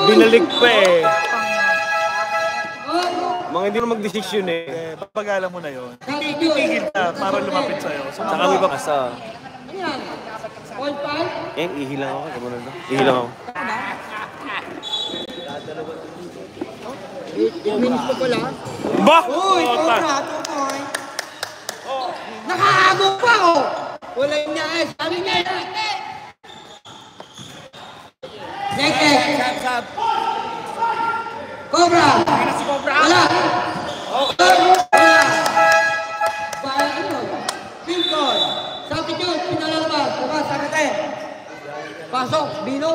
Binalik pa eh. Mga hindi na mag-desisyon eh. Papagalan mo na yun. Titigil na para lumapit sa'yo. Sa kami ba kasa? Eh, ihilang ako. Ihilang ako. Minutes pa pala. Ba! Uy, Cobra, 2 points. Nakahabog pa oh! Wala yung niya eh. Sabi niya eh. Next. Cobra! Wala! Pilkon! Substitute! Pinalalabas! Bukas, sakate! Pasok! Bino!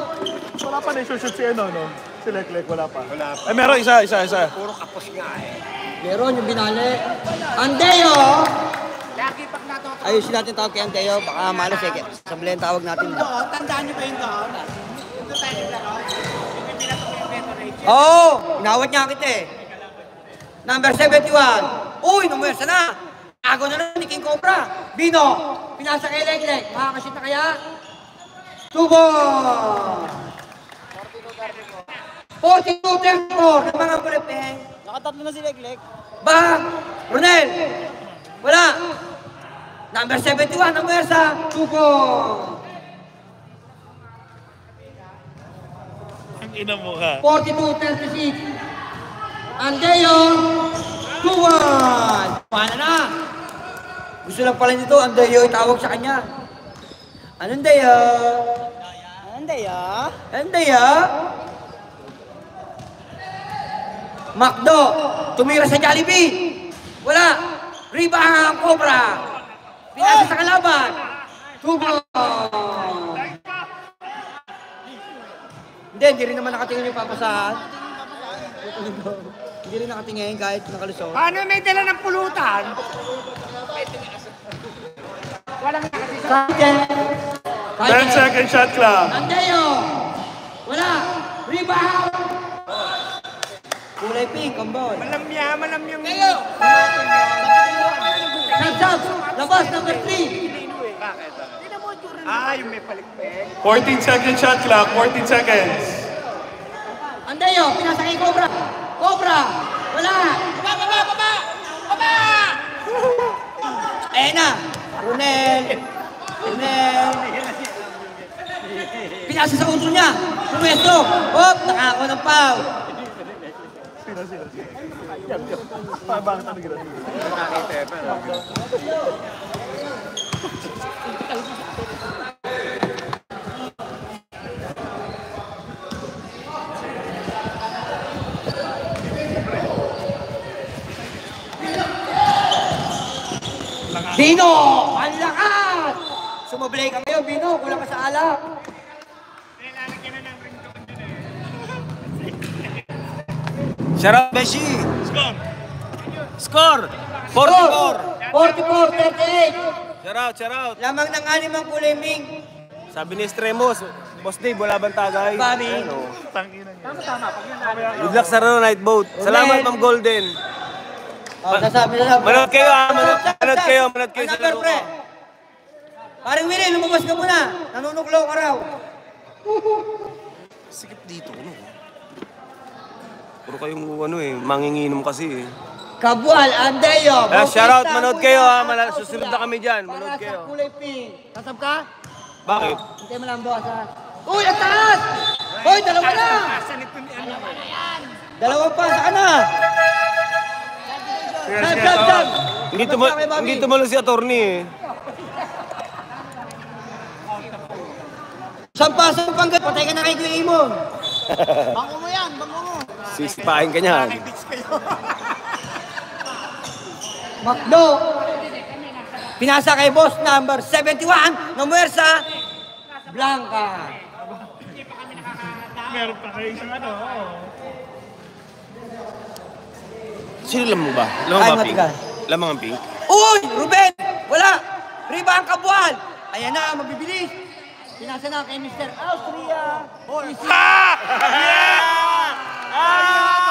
Wala pa na i-shoot si ano, no? Si Leclerc, wala pa. Ay, meron, isa. Puro kapos nga eh. Meron yung binali. Andeo! Ayusin natin tawag kay Andeo. Baka malas eh. Sabi lang tawag natin. Tandaan niyo ba yung doon? Ito tayo laro. Oo! Inawat niya kita eh. Number 71. Uy, numwersa na. Ako na lang ni King Cobra. Bino, pinasa kay Leclerc. Makakasit na kaya? Tubo! 42-34 ng mga Pilipeng. Nakatatlo na si Leclerc. Bang! Ronel! Wala! Number 71, numwersa. Tubo! Ang ina mo ka. 42-36. Andeo! 2-1! Paano na? Gusto lang pala nito, Andeo itawag sa kanya. Anong Andeo? Andeo? Andeo? Macdo, tumira sa Jollibee. Wala. Rebound, Cobra. Pinasa sa kalaban. Tubo! Hindi rin naman nakatingin yung papasahan. Hindi rin nakatingin kahit nakalusot. Paano may dala ng pulutan? Walang nakasisa. 10 second shot clock. Andeo! Wala! Rebound! Kulay pink, kamboy. Malamya. Kayo! Shot! Labas, number 3! Yung may palikpik. 14 second shot clock, 14 seconds. Andeo, pinasa kay Cobra! Cobra! Wala! Baba! Ayan na! Runel! Pinasa sa untro niya! Pumwesto! Hop! Nakako ng foul! Bakit ano gano'n? Bino! Ang lakas! Sumablay ka ngayon, Bino. Kulang ka sa alak. Sarap, Beshi! Score! 44! 44-38. Shout out! Lamang ng 6 ang kulay ming. Sabi ni Estremos, Boss Dave, wala bang tagay? Bobby. Tangina niya. Good luck sa night boat. Salamat, Ma'am Golden. Sasabi. Manood kayo sa laro ko. Paring Willie, lumabas ka muna. Nanunuklaw ka raw. Sikip dito, ano? Puro kayong manginginom kasi eh. Kabual, Andeo. Shout out, manood kayo ha. Susunod na kami dyan. Manood kayo. Para sa kulay pink. Sasab ka? Bakit? Hintay mo lang boss ha. Uy, ang taas! Uy, dalawa na! Dalawa pa, saka na! Sab! Hindi tumalo si attorney eh. Sampasang panggat, patay ka na kay Kuya Imon. Bango mo yan. Sisipain ka niyan. Macdo. Pinasa kay boss number 71, Namuersa, Blanca. Meron pa kayo isang ano. Sino lamang ba? Ay, Lamang ba pink? matigas. Lamang ang pink? Uy, Ruben! Wala! Rebound Kabual! Ayan na, mabibilis. Pinasa na kay Mr. Austria. Ah! Yeah! Ah!